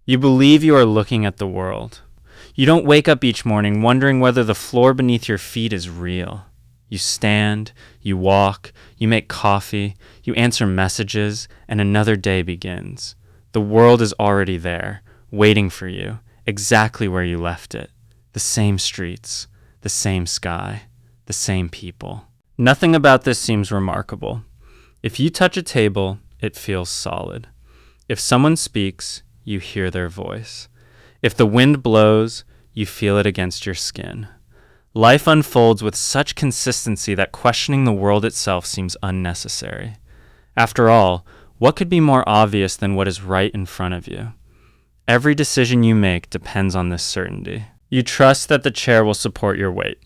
You believe you are looking at the world. You don't wake up each morning wondering whether the floor beneath your feet is real. You stand, you walk, you make coffee, you answer messages, and another day begins. The world is already there, waiting for you, exactly where you left it. The same streets, the same sky, the same people. Nothing about this seems remarkable. If you touch a table, it feels solid. If someone speaks, you hear their voice. If the wind blows, you feel it against your skin. Life unfolds with such consistency that questioning the world itself seems unnecessary. After all, what could be more obvious than what is right in front of you? Every decision you make depends on this certainty. You trust that the chair will support your weight.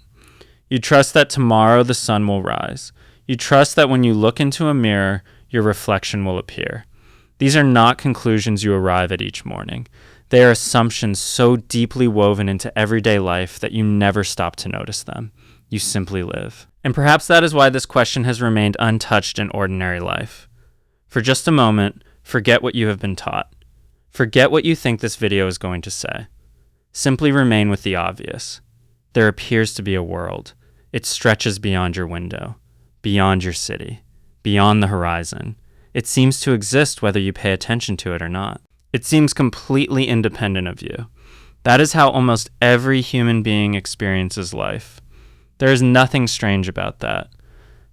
You trust that tomorrow the sun will rise. You trust that when you look into a mirror, your reflection will appear. These are not conclusions you arrive at each morning. They are assumptions so deeply woven into everyday life that you never stop to notice them. You simply live. And perhaps that is why this question has remained untouched in ordinary life. For just a moment, forget what you have been taught. Forget what you think this video is going to say. Simply remain with the obvious. There appears to be a world. It stretches beyond your window, beyond your city, beyond the horizon. It seems to exist whether you pay attention to it or not. It seems completely independent of you. That is how almost every human being experiences life. There is nothing strange about that.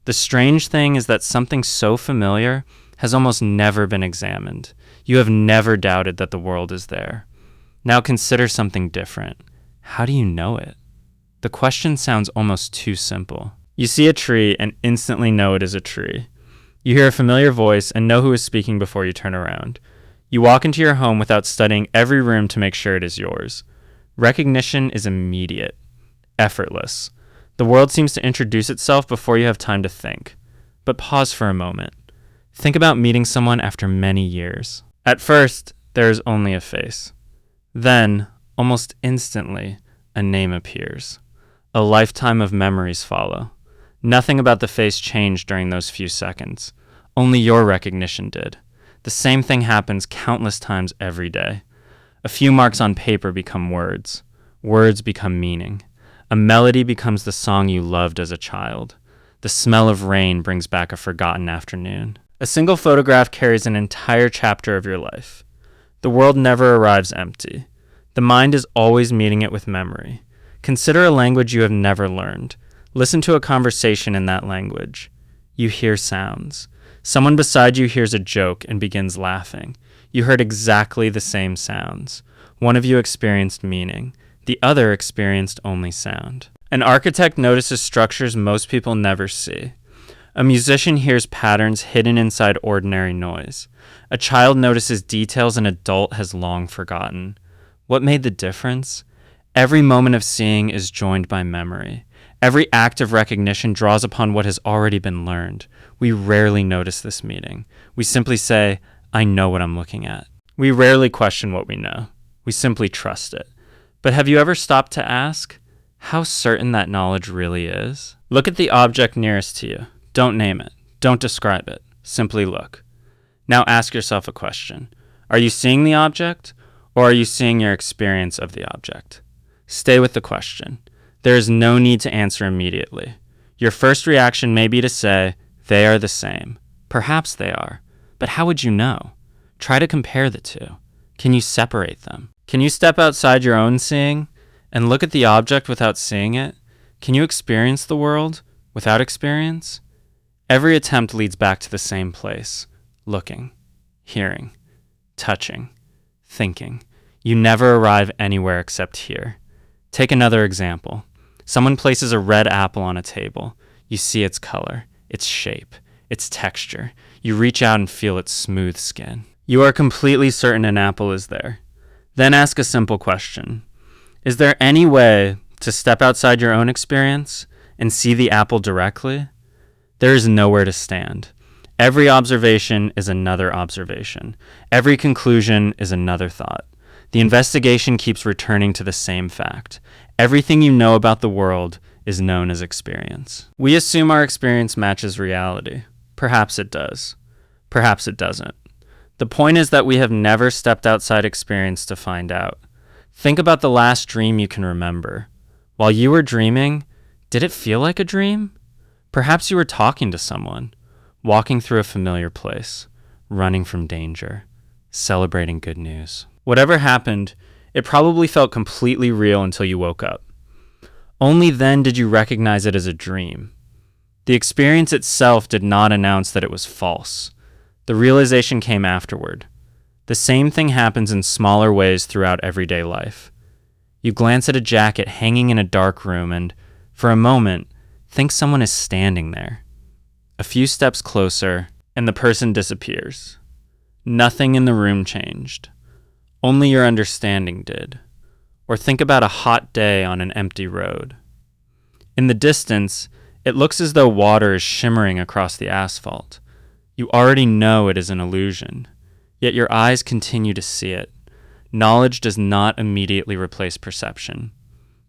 The strange thing is that something so familiar has almost never been examined. You have never doubted that the world is there. Now consider something different. How do you know it? The question sounds almost too simple. You see a tree and instantly know it is a tree. You hear a familiar voice and know who is speaking before you turn around. You walk into your home without studying every room to make sure it is yours. Recognition is immediate, effortless. The world seems to introduce itself before you have time to think. But pause for a moment. Think about meeting someone after many years. At first, there is only a face. Then, almost instantly, a name appears. A lifetime of memories follow. Nothing about the face changed during those few seconds. Only your recognition did. The same thing happens countless times every day. A few marks on paper become words. Words become meaning. A melody becomes the song you loved as a child. The smell of rain brings back a forgotten afternoon. A single photograph carries an entire chapter of your life. The world never arrives empty. The mind is always meeting it with memory. Consider a language you have never learned. Listen to a conversation in that language. You hear sounds. Someone beside you hears a joke and begins laughing. You heard exactly the same sounds. One of you experienced meaning. The other experienced only sound. An architect notices structures most people never see. A musician hears patterns hidden inside ordinary noise. A child notices details an adult has long forgotten. What made the difference? Every moment of seeing is joined by memory. Every act of recognition draws upon what has already been learned. We rarely notice this meeting. We simply say, I know what I'm looking at. We rarely question what we know. We simply trust it. But have you ever stopped to ask how certain that knowledge really is? Look at the object nearest to you. Don't name it. Don't describe it. Simply look. Now ask yourself a question. Are you seeing the object, or are you seeing your experience of the object? Stay with the question. There is no need to answer immediately. Your first reaction may be to say, they are the same. Perhaps they are. But how would you know? Try to compare the two. Can you separate them? Can you step outside your own seeing and look at the object without seeing it? Can you experience the world without experience? Every attempt leads back to the same place. Looking, hearing, touching, thinking. You never arrive anywhere except here. Take another example. Someone places a red apple on a table. You see its color, its shape, its texture. You reach out and feel its smooth skin. You are completely certain an apple is there. Then ask a simple question. Is there any way to step outside your own experience and see the apple directly? There is nowhere to stand. Every observation is another observation. Every conclusion is another thought. The investigation keeps returning to the same fact. Everything you know about the world is known as experience. We assume our experience matches reality. Perhaps it does. Perhaps it doesn't. The point is that we have never stepped outside experience to find out. Think about the last dream you can remember. While you were dreaming, did it feel like a dream? Perhaps you were talking to someone, walking through a familiar place, running from danger, celebrating good news. Whatever happened, it probably felt completely real until you woke up. Only then did you recognize it as a dream. The experience itself did not announce that it was false. The realization came afterward. The same thing happens in smaller ways throughout everyday life. You glance at a jacket hanging in a dark room and, for a moment, think someone is standing there. A few steps closer, and the person disappears. Nothing in the room changed. Only your understanding did. Or think about a hot day on an empty road. In the distance, it looks as though water is shimmering across the asphalt. You already know it is an illusion, yet your eyes continue to see it. Knowledge does not immediately replace perception.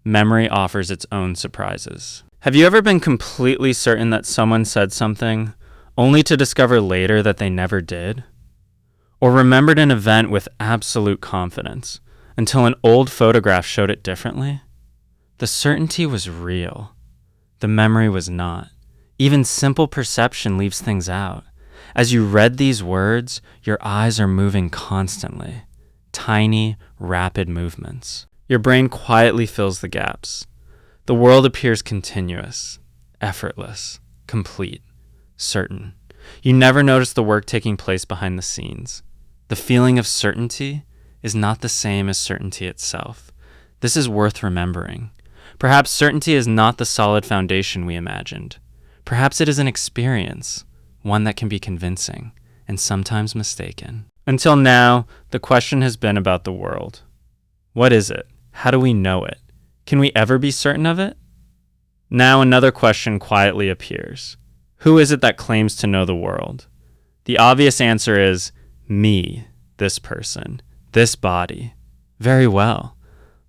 Memory offers its own surprises. Have you ever been completely certain that someone said something, only to discover later that they never did? Or remembered an event with absolute confidence, until an old photograph showed it differently? The certainty was real. The memory was not. Even simple perception leaves things out. As you read these words, your eyes are moving constantly. Tiny, rapid movements. Your brain quietly fills the gaps. The world appears continuous, effortless, complete, certain. You never notice the work taking place behind the scenes. The feeling of certainty is not the same as certainty itself. This is worth remembering. Perhaps certainty is not the solid foundation we imagined. Perhaps it is an experience, one that can be convincing and sometimes mistaken. Until now, the question has been about the world. What is it? How do we know it? Can we ever be certain of it? Now another question quietly appears. Who is it that claims to know the world? The obvious answer is me, this person, this body. Very well.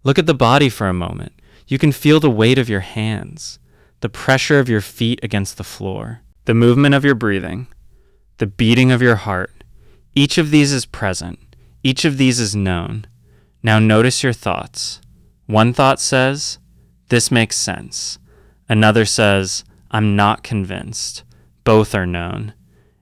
Look at the body for a moment. You can feel the weight of your hands, the pressure of your feet against the floor, the movement of your breathing, the beating of your heart. Each of these is present. Each of these is known. Now notice your thoughts. One thought says, this makes sense. Another says, I'm not convinced. Both are known.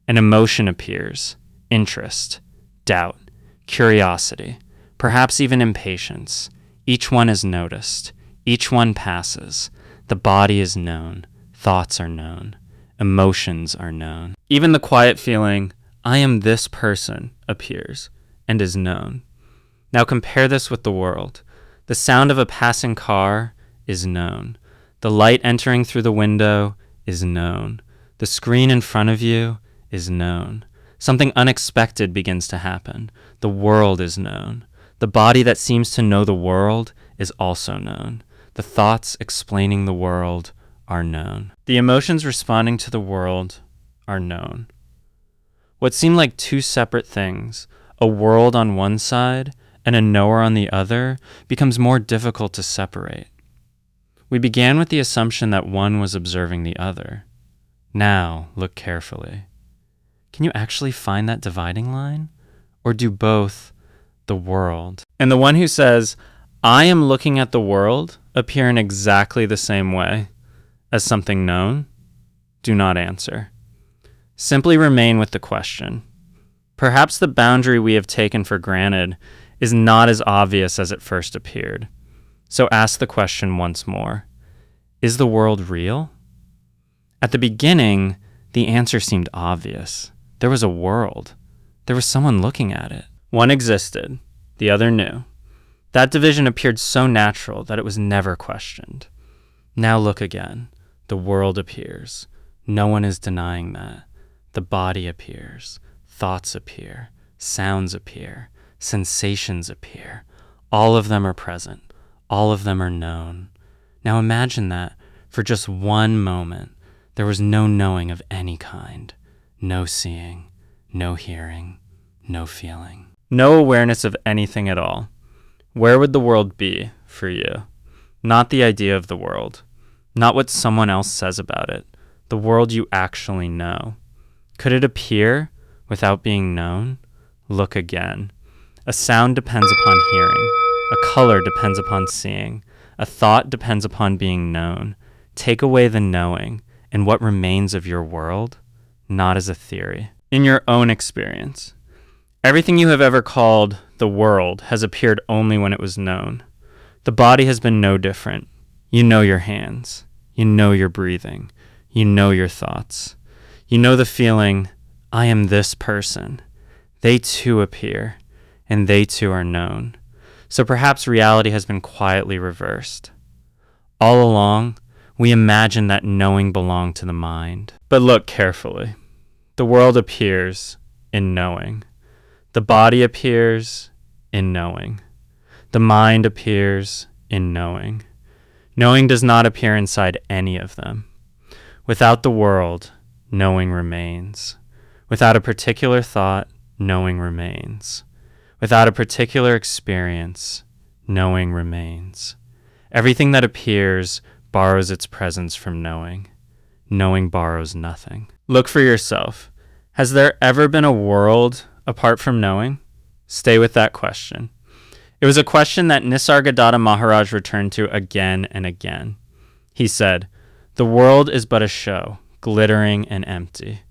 An emotion appears. Interest, doubt, curiosity, perhaps even impatience. Each one is noticed. Each one passes. The body is known. Thoughts are known. Emotions are known. Even the quiet feeling, I am this person, appears and is known. Now compare this with the world. The sound of a passing car is known. The light entering through the window is known. The screen in front of you is known. Something unexpected begins to happen. The world is known. The body that seems to know the world is also known. The thoughts explaining the world are known. The emotions responding to the world are known. What seemed like two separate things, a world on one side and a knower on the other, becomes more difficult to separate. We began with the assumption that one was observing the other. Now, look carefully. Can you actually find that dividing line? Or do both the world and the one who says, I am looking at the world, appear in exactly the same way as something known? Do not answer. Simply remain with the question. Perhaps the boundary we have taken for granted is not as obvious as it first appeared. So ask the question once more. Is the world real? At the beginning, the answer seemed obvious. There was a world. There was someone looking at it. One existed, the other knew. That division appeared so natural that it was never questioned. Now look again. The world appears. No one is denying that. The body appears. Thoughts appear. Sounds appear. Sensations appear. All of them are present. All of them are known. Now imagine that for just one moment, there was no knowing of any kind. No seeing, no hearing, no feeling. No awareness of anything at all. Where would the world be for you? Not the idea of the world. Not what someone else says about it. The world you actually know. Could it appear without being known? look again. A sound depends upon hearing. A color depends upon seeing. A thought depends upon being known. Take away the knowing, and what remains of your world? Not as a theory. In your own experience, everything you have ever called the world has appeared only when it was known. The body has been no different. You know your hands. You know your breathing. You know your thoughts. You know the feeling, I am this person. They too appear, and they too are known. So perhaps reality has been quietly reversed. All along, we imagined that knowing belonged to the mind. But look carefully. The world appears in knowing. The body appears in knowing. The mind appears in knowing. Knowing does not appear inside any of them. Without the world, knowing remains. Without a particular thought, knowing remains. Without a particular experience, knowing remains. Everything that appears borrows its presence from knowing. Knowing borrows nothing. Look for yourself. Has there ever been a world apart from knowing? Stay with that question. It was a question that Nisargadatta Maharaj returned to again and again. He said, "The world is but a show, glittering and empty.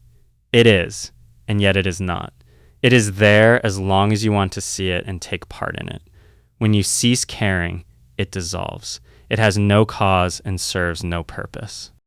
It is, and yet it is not. It is there as long as you want to see it and take part in it. When you cease caring, it dissolves. It has no cause and serves no purpose."